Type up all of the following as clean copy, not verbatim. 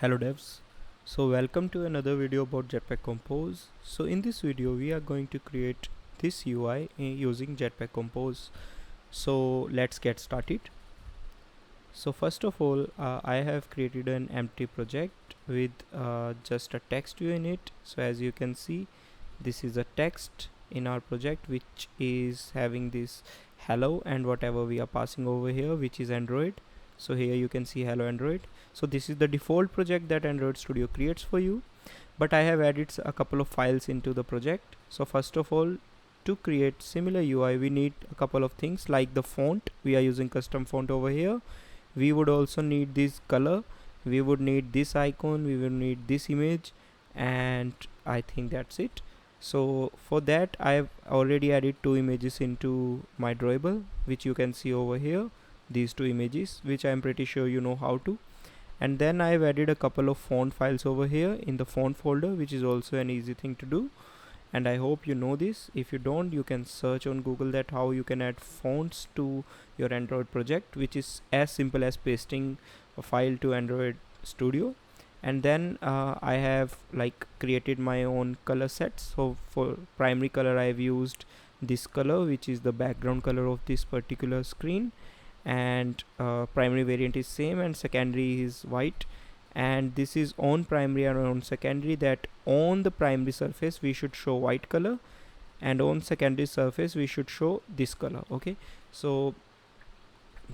Hello devs, so welcome to another video about Jetpack Compose. So in this video we are going to create this UI using Jetpack Compose. So let's get started. So first of all, I have created an empty project with just a text view in it. So as you can see, this is a text in our project which is having this hello and whatever we are passing over here, which is Android. So here you can see hello Android. So this is the default project that Android Studio creates for you, but I have added a couple of files into the project. So first of all, to create similar UI we need a couple of things like the font. We are using custom font over here. We would also need this color, we would need this icon, we will need this image, and I think that's it. So for that I've already added two images into my drawable, which you can see over here, these two images, which I'm pretty sure you know how to. And then I've added a couple of font files over here in the font folder, which is also an easy thing to do, and I hope you know this. If you don't, you can search on Google that how you can add fonts to your Android project, which is as simple as pasting a file to Android Studio. And then I have created my own color sets. So for primary color I've used this color, which is the background color of this particular screen, and primary variant is same and secondary is white. And this is on primary and on secondary, that on the primary surface we should show white color and on secondary surface we should show this color. Okay, so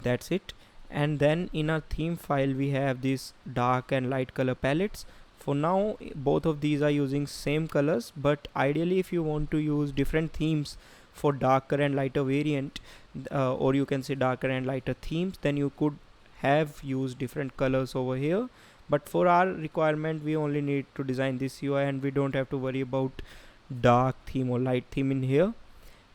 that's it. And then in our theme file we have this dark and light color palettes. For now both of these are using same colors, but ideally if you want to use different themes for darker and lighter variant, or you can say darker and lighter themes, then you could have used different colors over here. But for our requirement we only need to design this UI and we don't have to worry about dark theme or light theme in here.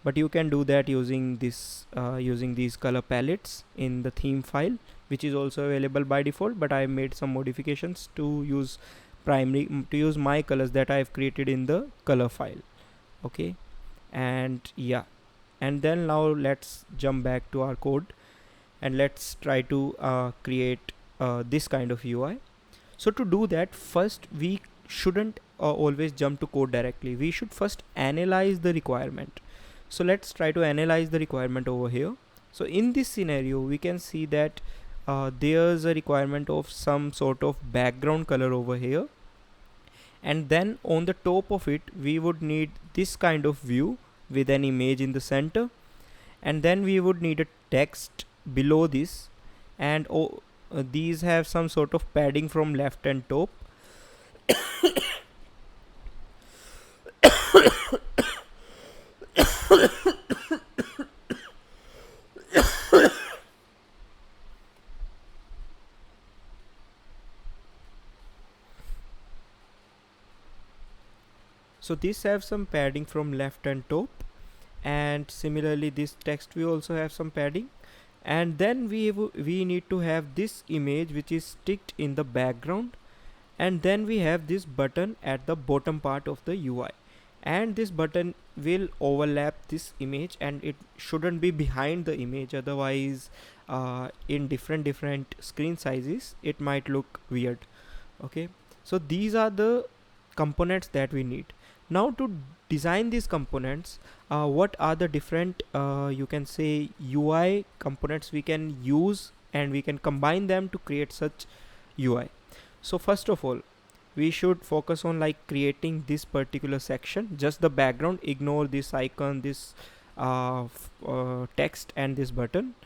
But you can do that using this using these color palettes in the theme file, which is also available by default, but I made some modifications to use my colors that I have created in the color file. Okay, and yeah, and then now let's jump back to our code and let's try to create this kind of UI. So to do that, first we shouldn't always jump to code directly. We should first analyze the requirement. So let's try to analyze the requirement over here. So in this scenario we can see that there's a requirement of some sort of background color over here, and then on the top of it we would need this kind of view with an image in the center, and then we would need a text below this, and these have some sort of padding from left and top. So these have some padding from left and top, and similarly this text we also have some padding. And then we need to have this image which is sticked in the background, and then we have this button at the bottom part of the UI, and this button will overlap this image and it shouldn't be behind the image, otherwise in different screen sizes it might look weird. Okay, so these are the components that we need. Now to design these components, what are the different you can say UI components we can use and we can combine them to create such UI. So first of all, we should focus on creating this particular section, just the background, ignore this icon, this text and this button,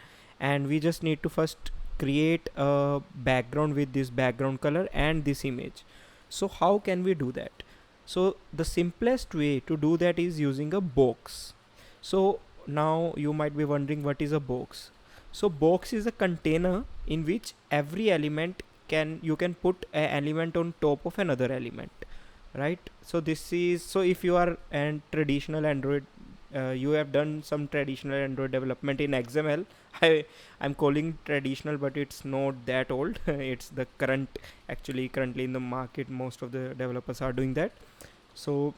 and we just need to first create a background with this background color and this image. So how can we do that? So the simplest way to do that is using a box. So now you might be wondering what is a box. So box is a container in which every element you can put an element on top of another element, right? So this is, so if you are an traditional Android, you have done some traditional Android development in XML. I'm calling traditional, but it's not that old. It's the currently in the market, most of the developers are doing that. So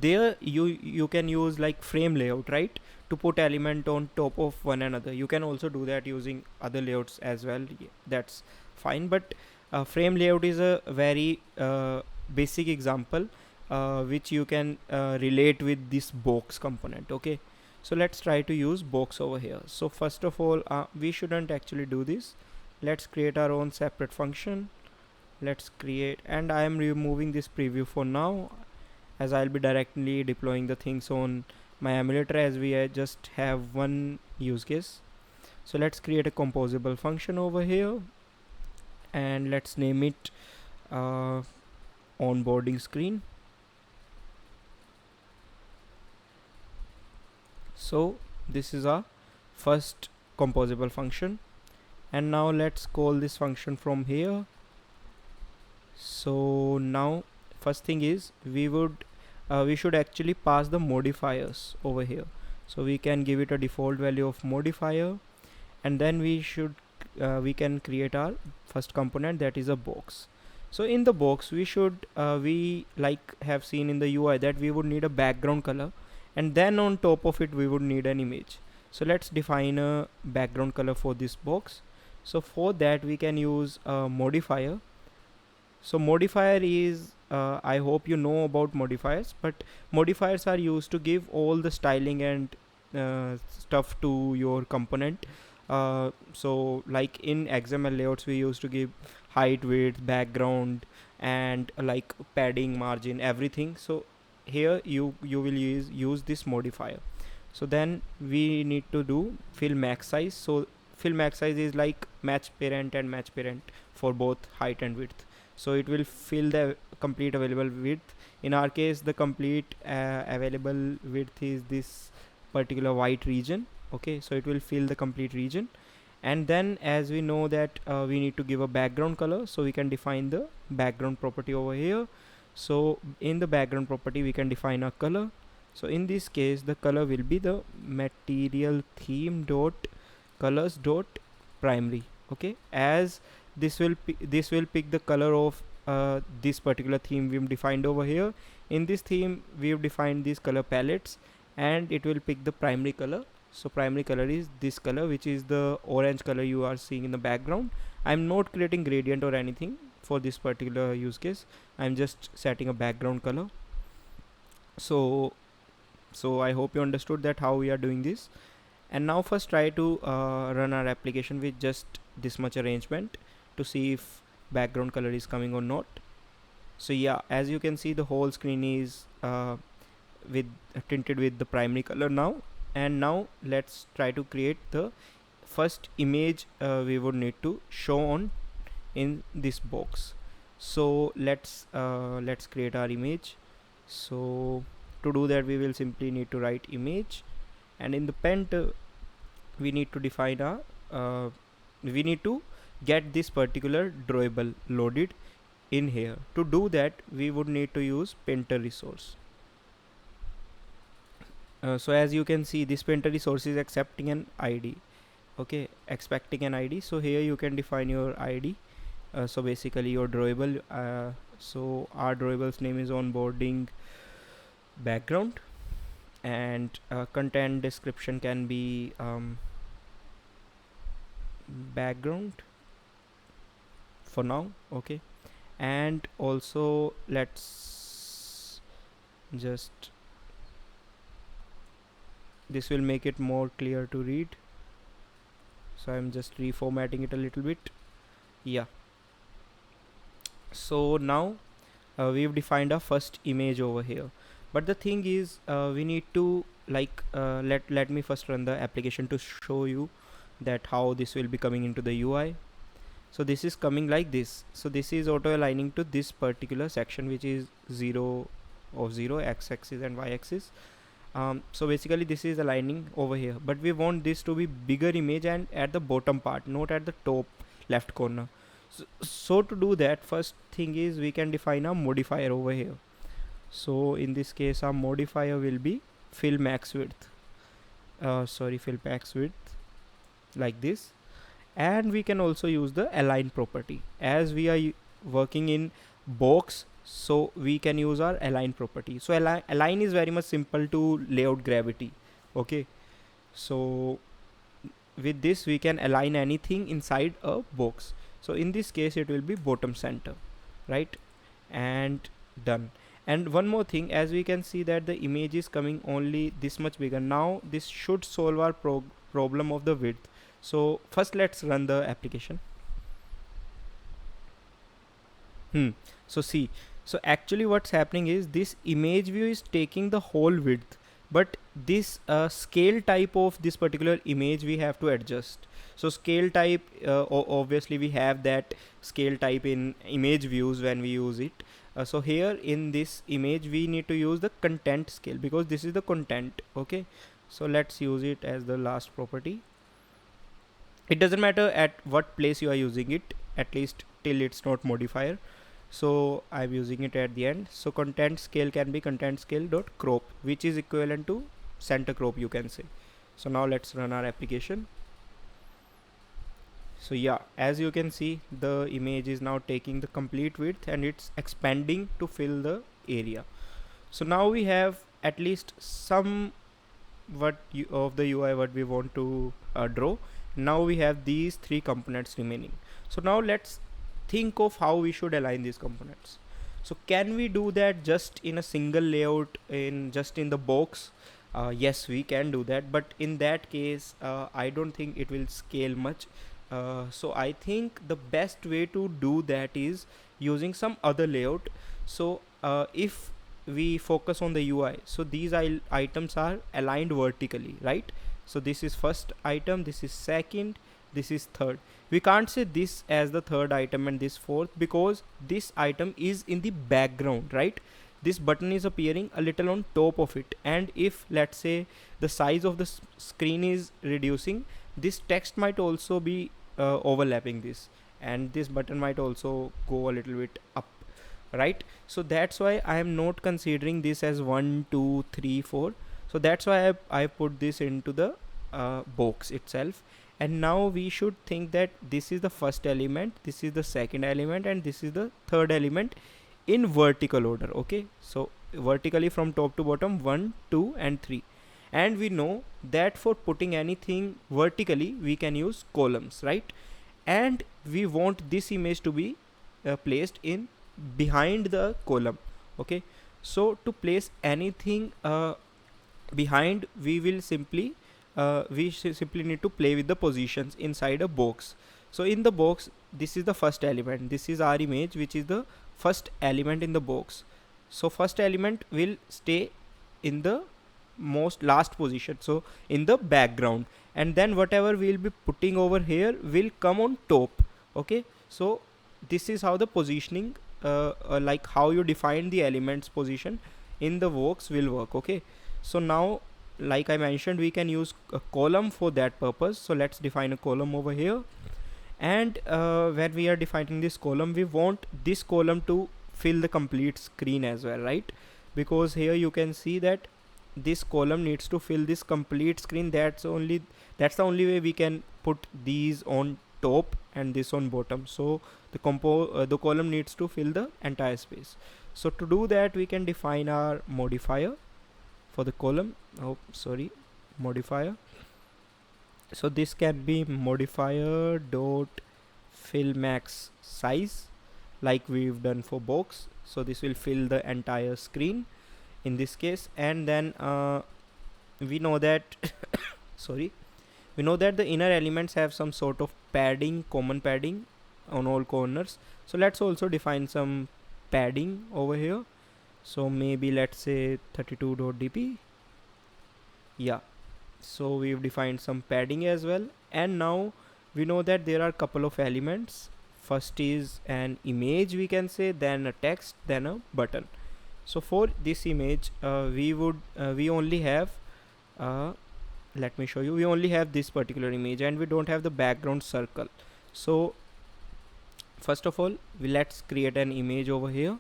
there you can use frame layout, right, to put element on top of one another. You can also do that using other layouts as well, that's fine. But Frame layout is a very basic example which you can relate with this box component. Okay, so let's try to use box over here. So first of all, we shouldn't actually do this. Let's create our own separate function. Let's create, and I am removing this preview for now, as I'll be directly deploying the things on my emulator, as we just have one use case. So let's create a composable function over here, and let's name it onboarding screen. So this is our first composable function, and now let's call this function from here. So now first thing is we should actually pass the modifiers over here. So we can give it a default value of modifier, and then we can create our first component, that is a box. So in the box we like have seen in the UI that we would need a background color, and then on top of it we would need an image. So let's define a background color for this box. So for that we can use a modifier. So modifier is I hope you know about modifiers, but modifiers are used to give all the styling and stuff to your component. So like in XML layouts we used to give height, width, background, and like padding, margin, everything. So here you will use this modifier. So then we need to do fill max size. So fill max size is like match parent and match parent for both height and width. So it will fill the complete available width. In our case the complete available width is this particular white region. Okay, so it will fill the complete region. And then as we know that we need to give a background color, so we can define the background property over here. So in the background property we can define a color. So in this case the color will be the material theme dot colors dot primary. Okay, as this will pick the color of this particular theme we've defined over here. In this theme we've defined these color palettes, and it will pick the primary color. So primary color is this color, which is the orange color you are seeing in the background. I'm not creating gradient or anything for this particular use case. I'm just setting a background color. So I hope you understood that how we are doing this. And now first try to run our application with just this much arrangement to see if background color is coming or not. So yeah, as you can see the whole screen is with tinted with the primary color now. And now let's try to create the first image we would need to show on in this box. So let's create our image. So to do that we will simply need to write image, and in the pent we need to define our we need to get this particular drawable loaded in here. To do that we would need to use painter resource. So as you can see this painter resource is accepting an ID. Okay, expecting an ID. So here you can define your ID. So basically your drawable, so our drawable's name is onboarding background, and content description can be background for now. Okay, and also let's just, this will make it more clear to read, so I'm just reformatting it a little bit. Yeah, so now we've defined our first image over here, but the thing is we need to like let me first run the application to show you that how this will be coming into the UI. So this is coming like this. So this is auto aligning to this particular section, which is 0 of 0 x-axis and y-axis. So basically this is aligning over here, but we want this to be bigger image and at the bottom part, not at the top left corner. So to do that, first thing is we can define a modifier over here. So in this case our modifier will be fill max width, fill max width, like this. And we can also use the align property, as we are working in box, so we can use our align property. So align is very much simple to layout gravity. Okay, so with this we can align anything inside a box. So in this case it will be bottom center, right? And done. And one more thing, as we can see that the image is coming only this much bigger. Now this should solve our problem of the width. So first let's run the application. So see, so actually what's happening is this image view is taking the whole width, but this scale type of this particular image we have to adjust. So scale type, obviously we have that scale type in image views when we use it. So here in this image we need to use the content scale because this is the content. Okay, so let's use it as the last property. It doesn't matter at what place you are using it, at least till it's not modifier. So I'm using it at the end. So content scale can be content scale dot crop, which is equivalent to center crop, you can say. So now let's run our application. So yeah, as you can see, the image is now taking the complete width and it's expanding to fill the area. So now we have at least some of the UI what we want to draw. Now we have these three components remaining. So now let's think of how we should align these components. So can we do that just in a single layout in the box? Yes, we can do that, but in that case I don't think it will scale much. So I think the best way to do that is using some other layout. So if we focus on the UI, so these items are aligned vertically, right? So this is first item, this is second, this is third. We can't say this as the third item and this fourth because this item is in the background, right? This button is appearing a little on top of it, and if let's say the size of the screen is reducing, this text might also be overlapping this, and this button might also go a little bit up, right? So that's why I am not considering this as 1 2 3 4. So that's why I put this into the box itself. And now we should think that this is the first element, this is the second element, and this is the third element in vertical order. Okay, so vertically from top to bottom, 1 2 and 3. And we know that for putting anything vertically we can use columns, right? And we want this image to be placed in behind the column. Okay, so to place anything behind, we will simply simply need to play with the positions inside a box. So in the box, this is the first element, this is our image, which is the first element in the box. So first element will stay in the most last position, so in the background, and then whatever we'll be putting over here will come on top. Okay, so this is how the positioning like how you define the elements position in the box will work. Okay, so now like I mentioned, we can use a column for that purpose. So let's define a column over here, and when we are defining this column, we want this column to fill the complete screen as well, right? Because here you can see that this column needs to fill this complete screen. That's the only way we can put these on top and this on bottom. So the column needs to fill the entire space. So to do that, we can define our modifier for the column. Modifier. So this can be modifier dot fill max size, like we've done for box. So this will fill the entire screen in this case. And then we know that we know that the inner elements have some sort of padding, common padding on all corners. So let's also define some padding over here. So maybe let's say 32.dp. Yeah, so we've defined some padding as well. And now we know that there are a couple of elements. First is an image, we can say, then a text, then a button. So for this image we only have let me show you, we only have this particular image and we don't have the background circle. So first of all, let's create an image over here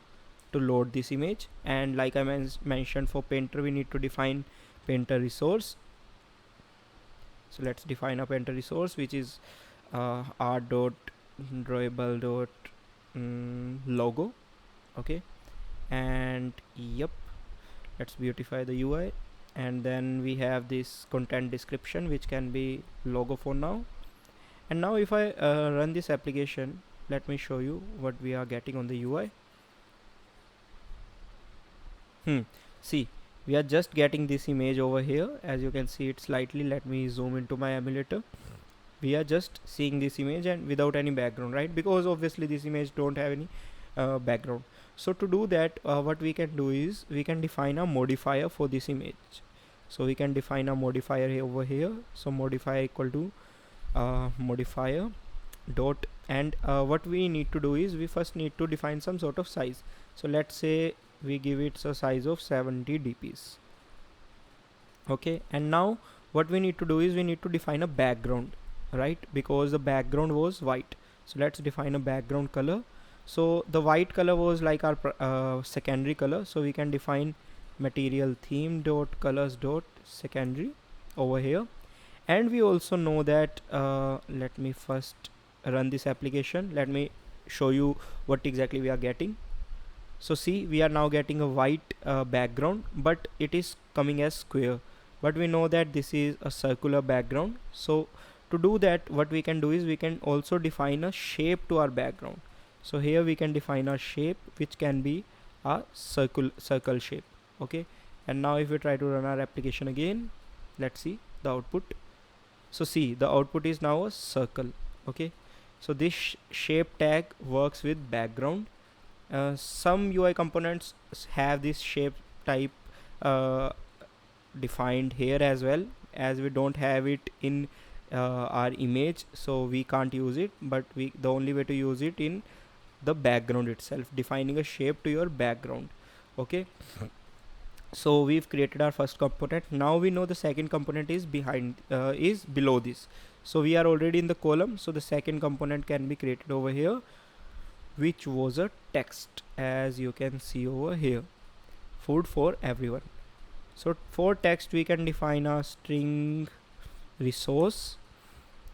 to load this image. And like I mentioned, for painter we need to define painter resource. So let's define a painter resource, which is r.drawable.logo. okay, and yep, let's beautify the UI. And then we have this content description, which can be logo for now. And now if I run this application, let me show you what we are getting on the UI. See, we are just getting this image over here. As you can see it slightly, let me zoom into my emulator. We are just seeing this image and without any background, right? Because obviously this image don't have any background. So to do that, what we can do is we can define a modifier for this image. So we can define a modifier over here. So modifier equal to modifier dot, and what we need to do is we first need to define some sort of size. So let's say we give it a size of 70 dps. Okay, and now what we need to do is we need to define a background, right? Because the background was white, so let's define a background color. So the white color was like our secondary color, so we can define material theme dot colors dot secondary over here. And we also know that let me first run this application. Let me show you what exactly we are getting. So see, we are now getting a white background, but it is coming as square, but we know that this is a circular background. So to do that, what we can do is we can also define a shape to our background. So here we can define a shape which can be a circle shape. Okay, and now if we try to run our application again, let's see the output. So see, the output is now a circle. Okay, so this shape tag works with background. Some UI components have this shape type uh, defined here as well, as we don't have it in our image, so we can't use it, but the only way to use it in the background itself, defining a shape to your background. Okay, so we've created our first component. Now we know the second component is is below this. So we are already in the column, so the second component can be created over here, which was a text, as you can see over here, food for everyone. So for text we can define a string resource,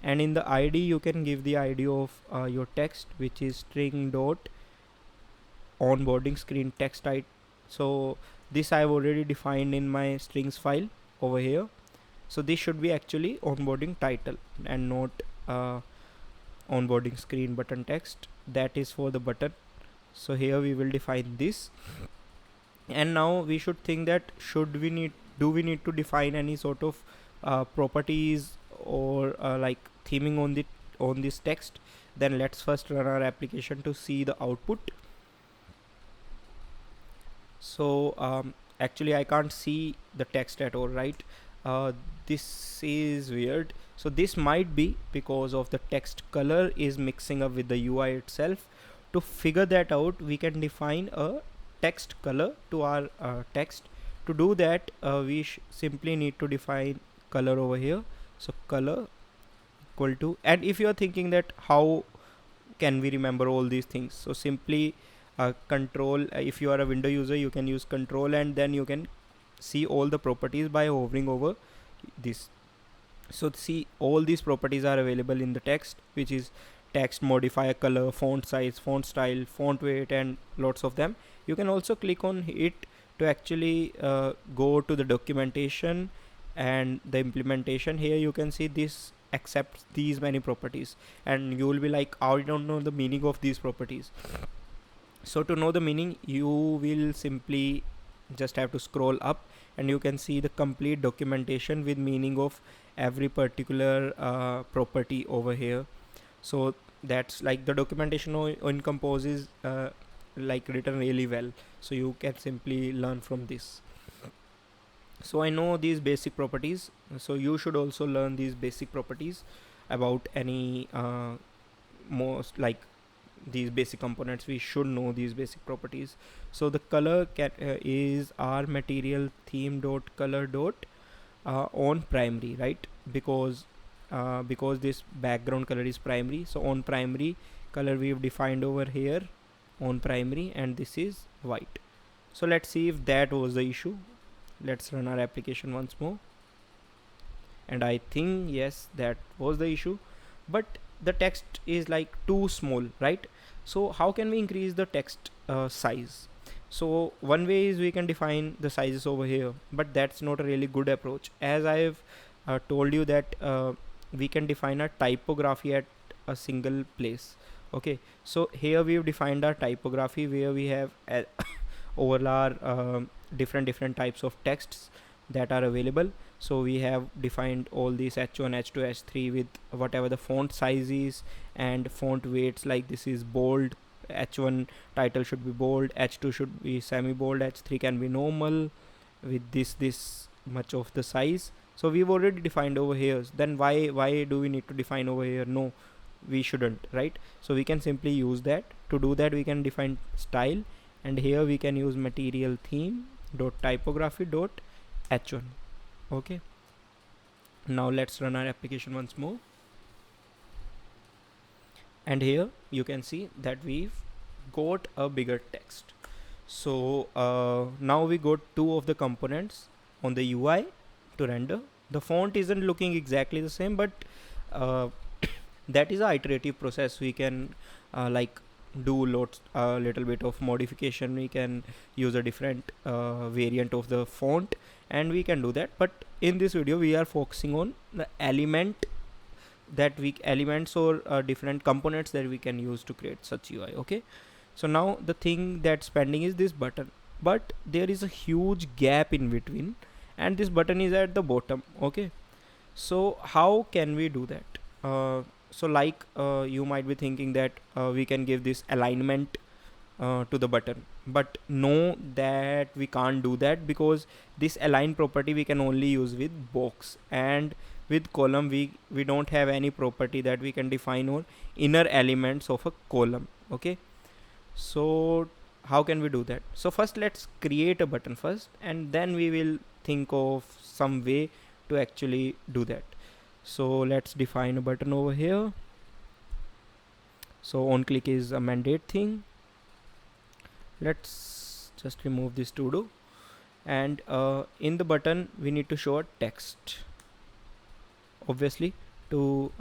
and in the id you can give the id of your text, which is string dot onboarding screen text type. So this I've already defined in my strings file over here. So this should be actually onboarding title and not onboarding screen button text. That is for the button. So here we will define this, and now we should think that do we need to define any sort of properties or like theming on this text. Then let's first run our application to see the output. So actually I can't see the text at all, right? This is weird. So this might be because of the text color is mixing up with the UI itself. To figure that out, we can define a text color to our text. To do that, we simply need to define color over here. So color equal to, and if you are thinking that how can we remember all these things, so simply control, if you are a window user, you can use control, and then you can see all the properties by hovering over this. So see, all these properties are available in the text, which is text modifier, color, font size, font style, font weight, and lots of them. You can also click on it to actually go to the documentation and the implementation. Here you can see this accepts these many properties, and you will be like, I don't know the meaning of these properties. So to know the meaning, you will simply just have to scroll up, and you can see the complete documentation with meaning of every particular property over here. So that's like the documentation on Compose is like written really well, so you can simply learn from this. So I know these basic properties, so you should also learn these basic properties about any most like these basic components. We should know these basic properties. So the color is our material theme dot color dot on primary, right? Because this background color is primary, so on primary color we've defined over here on primary, and this is white. So let's see if that was the issue. Let's run our application once more, and I think yes, that was the issue, but the text is like too small, right? So how can we increase the text size? So one way is we can define the sizes over here, but that's not a really good approach, as I've told you that we can define a typography at a single place Okay, so here we've defined our typography, where we have over our different types of texts that are available. So we have defined all these h1, h2, h3 with whatever the font size is and font weights, like this is bold, h1 title should be bold, h2 should be semi bold, h3 can be normal with this much of the size. So we've already defined over here. Then why do we need to define over here? No, we shouldn't, right? So we can simply use that. To do that, we can define style, and here we can use material theme dot typography dot h1. Okay, now let's run our application once more, and here you can see that we've got a bigger text. So now we got two of the components on the UI to render. The font isn't looking exactly the same, but uh, that is a iterative process. We can like do little bit of modification. We can use a different variant of the font, and we can do that. But in this video we are focusing on the elements or different components that we can use to create such UI. Okay, so now the thing that's pending is this button, but there is a huge gap in between, and this button is at the bottom. Okay, so how can we do that? You might be thinking that we can give this alignment to the button, but no, that we can't do that, because this align property we can only use with box, and with column we don't have any property that we can define or inner elements of a column. Okay, so how can we do that? So first let's create a button first, and then we will think of some way to actually do that. So let's define a button over here. So on click is a mandate thing. Let's just remove this to do, and in the button we need to show a text, obviously, to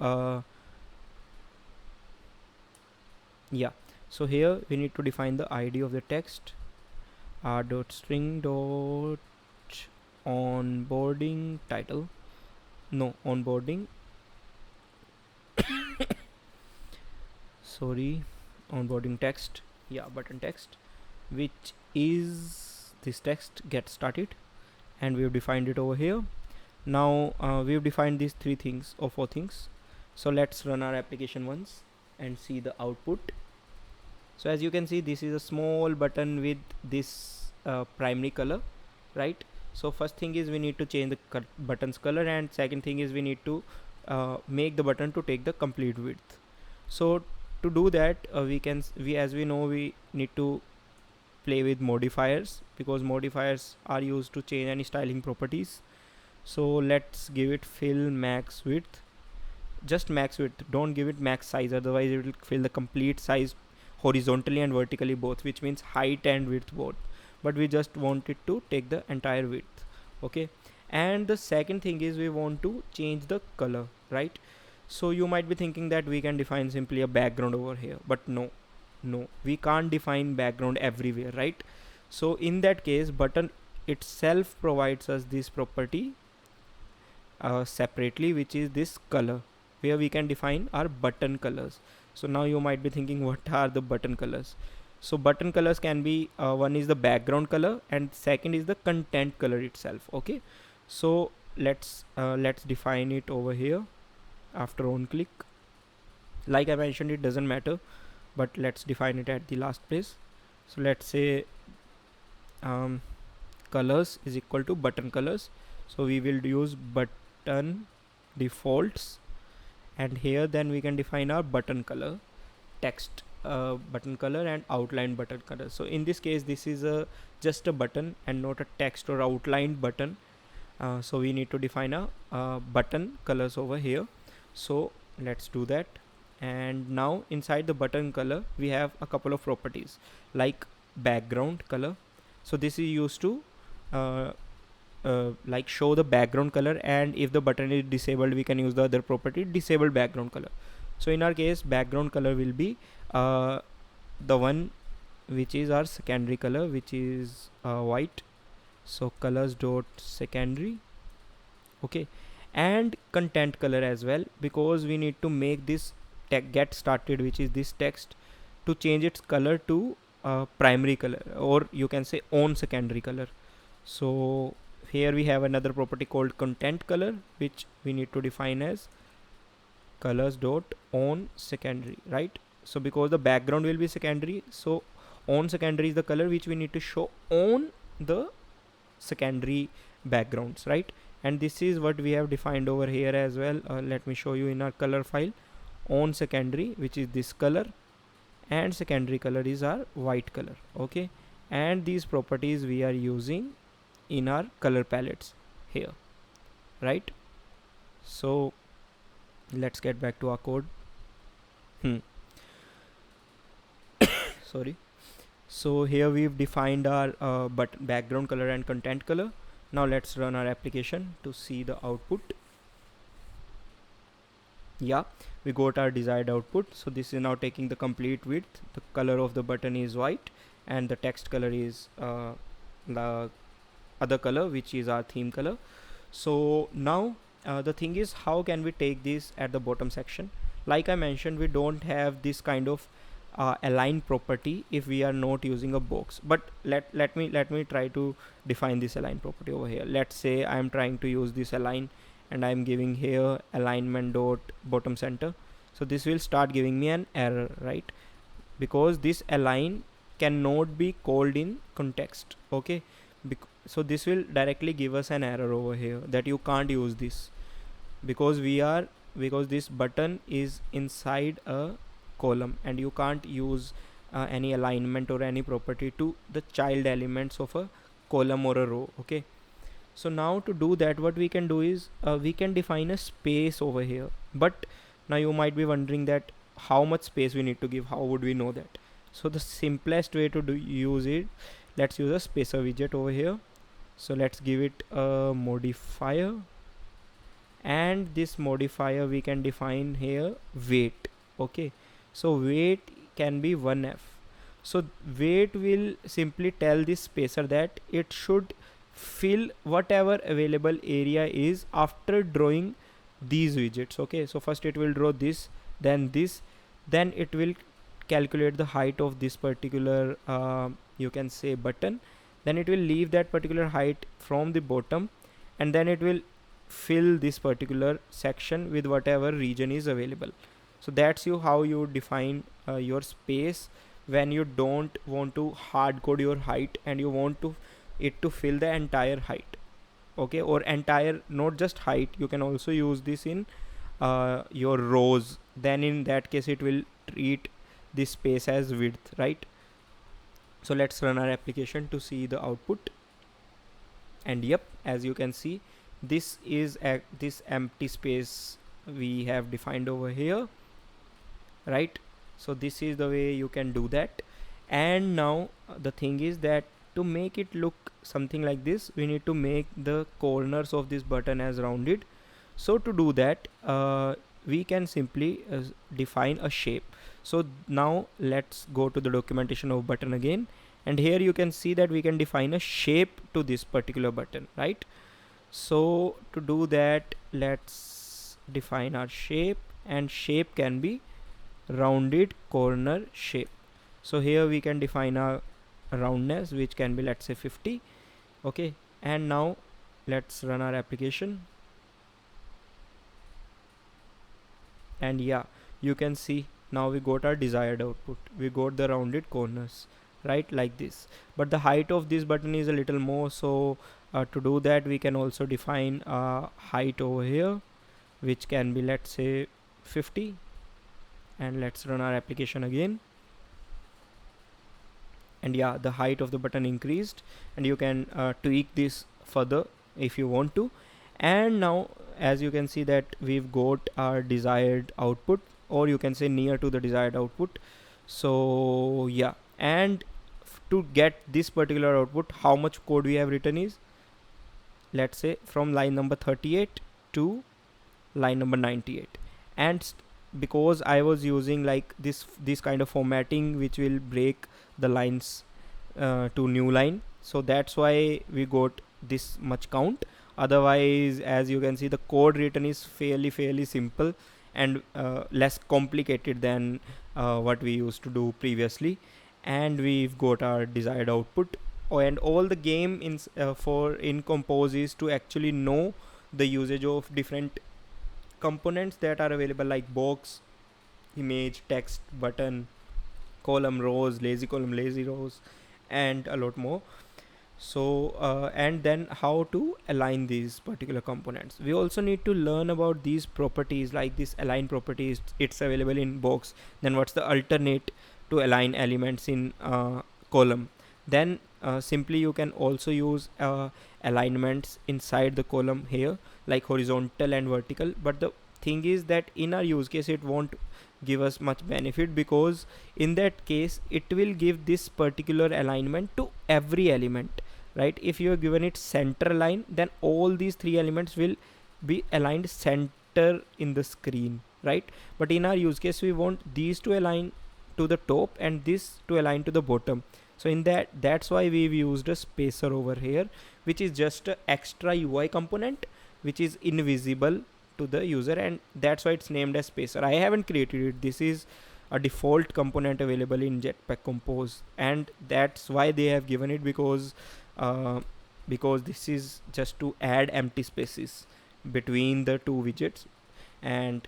yeah. So here we need to define the ID of the text, r.string dot onboarding title, no, onboarding sorry, onboarding text, yeah, button text, which is this text, get started, and we've defined it over here. Now we've defined these three things or four things. So let's run our application once and see the output. So as you can see, this is a small button with this primary color, right? So first thing is we need to change the button's color, and second thing is we need to make the button to take the complete width. So to do that, as we know, we need to play with modifiers, because modifiers are used to change any styling properties. So let's give it fill max width, just max width, don't give it max size, otherwise it will fill the complete size horizontally and vertically both, which means height and width both, but we just want it to take the entire width. Okay, and the second thing is we want to change the color, right? So you might be thinking that we can define simply a background over here, but no, we can't define background everywhere, right? So in that case, button itself provides us this property separately, which is this color, where we can define our button colors. So now you might be thinking, what are the button colors? So button colors can be one is the background color, and second is the content color itself. Okay, so let's define it over here after on click. Like I mentioned, it doesn't matter, but let's define it at the last place. So let's say colors is equal to button colors. So we will use button defaults, and here then we can define our button color, text button color, and outline button color. So in this case, this is just a button and not a text or outlined button. So we need to define a button colors over here. So let's do that. And now inside the button color we have a couple of properties like background color. So this is used to like show the background color, and if the button is disabled, we can use the other property, disable background color. So in our case, background color will be the one which is our secondary color, which is white. So colors dot secondary. Okay, and content color as well, because we need to make this get started, which is this text, to change its color to primary color, or you can say on secondary color. So here we have another property called content color, which we need to define as colors dot on secondary, right? So because the background will be secondary, so on secondary is the color which we need to show on the secondary backgrounds, right? And this is what we have defined over here as well. Let me show you in our color file. On secondary, which is this color, and secondary color is our white color. Okay, and these properties we are using in our color palettes here, right? So let's get back to our code. Sorry. So here we've defined our background color and content color. Now let's run our application to see the output. Yeah, we got our desired output. So this is now taking the complete width. The color of the button is white, and the text color is the other color, which is our theme color. So now the thing is, how can we take this at the bottom section? Like I mentioned, we don't have this kind of align property if we are not using a box, but let me try to define this align property over here. Let's say I am trying to use this align, and I am giving here alignment dot bottom center. So this will start giving me an error, right? Because this align cannot be called in context. Okay, so this will directly give us an error over here that you can't use this, because this button is inside a column, and you can't use any alignment or any property to the child elements of a column or a row. Okay, so now to do that, what we can do is we can define a space over here. But now you might be wondering that how much space we need to give, how would we know that? So the simplest way to use it, let's use a spacer widget over here. So let's give it a modifier, and this modifier we can define here weight. Okay, so weight can be 1f. So weight will simply tell this spacer that it should fill whatever available area is after drawing these widgets. Okay, so first it will draw this, then it will calculate the height of this particular you can say button, then it will leave that particular height from the bottom, and then it will fill this particular section with whatever region is available. So that's how you define your space when you don't want to hard code your height and you want it to fill the entire height. Okay, or entire, not just height. You can also use this in your rows. Then in that case it will treat this space as width, right? So let's run our application to see the output. And yep, as you can see, this is this empty space we have defined over here, right? So this is the way you can do that. And now the thing is that to make it look something like this, we need to make the corners of this button as rounded. So to do that, we can simply define a shape. So now let's go to the documentation of button again, and here you can see that we can define a shape to this particular button, right? So to do that, let's define our shape, and shape can be rounded corner shape. So here we can define our roundness, which can be, let's say, 50. Okay, and now let's run our application. And yeah, you can see now we got our desired output. We got the rounded corners, right, like this. But the height of this button is a little more, so to do that we can also define height over here, which can be, let's say, 50. And let's run our application again. And yeah, the height of the button increased, and you can tweak this further if you want to. And now as you can see that we've got our desired output, or you can say near to the desired output. So yeah, and to get this particular output, how much code we have written is, let's say, from line number 38 to line number 98. And because I was using like this kind of formatting which will break the lines to new line, so that's why we got this much count. Otherwise, as you can see, the code written is fairly simple, and less complicated than what we used to do previously. And we've got our desired output. And all the game in Compose is to actually know the usage of different components that are available, like box, image, text, button, column, rows, lazy column, lazy rows, and a lot more. So and then how to align these particular components. We also need to learn about these properties, like this align properties. It's available in box. Then what's the alternate to align elements in column? Then simply you can also use alignments inside the column here, like horizontal and vertical. But the thing is that in our use case it won't give us much benefit, because in that case it will give this particular alignment to every element, right? If you are given it center line, then all these three elements will be aligned center in the screen, right? But in our use case we want these to align to the top and this to align to the bottom. So in that's why we've used a spacer over here, which is just an extra UI component which is invisible to the user, and that's why it's named as spacer. I haven't created it. This is a default component available in Jetpack Compose, and that's why they have given it, uh, because this is just to add empty spaces between the two widgets. And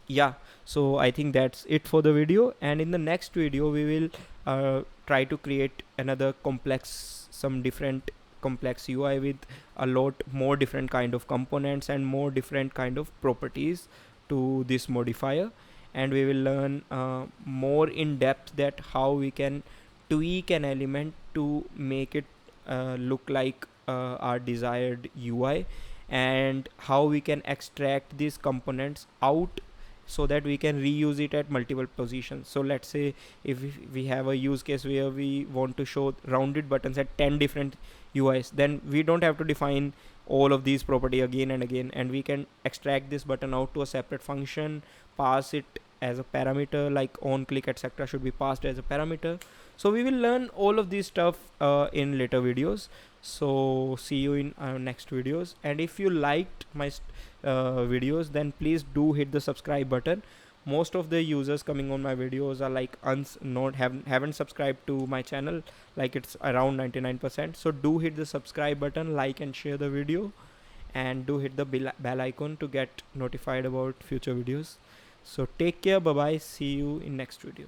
yeah, so I think that's it for the video, and in the next video we will try to create another some different complex UI with a lot more different kind of components and more different kind of properties to this modifier. And we will learn more in depth that how we can tweak an element to make it look like our desired UI, and how we can extract these components out so that we can reuse it at multiple positions. So let's say if we have a use case where we want to show rounded buttons at 10 different UIs, then we don't have to define all of these property again and again, and we can extract this button out to a separate function, pass it as a parameter, like on click etc should be passed as a parameter. So we will learn all of this stuff in later videos. So see you in our next videos, and if you liked my videos, then please do hit the subscribe button. Most of the users coming on my videos are like haven't subscribed to my channel, like it's around 99%. So do hit the subscribe button, like and share the video, and do hit the bell icon to get notified about future videos. So take care, bye bye, see you in next video.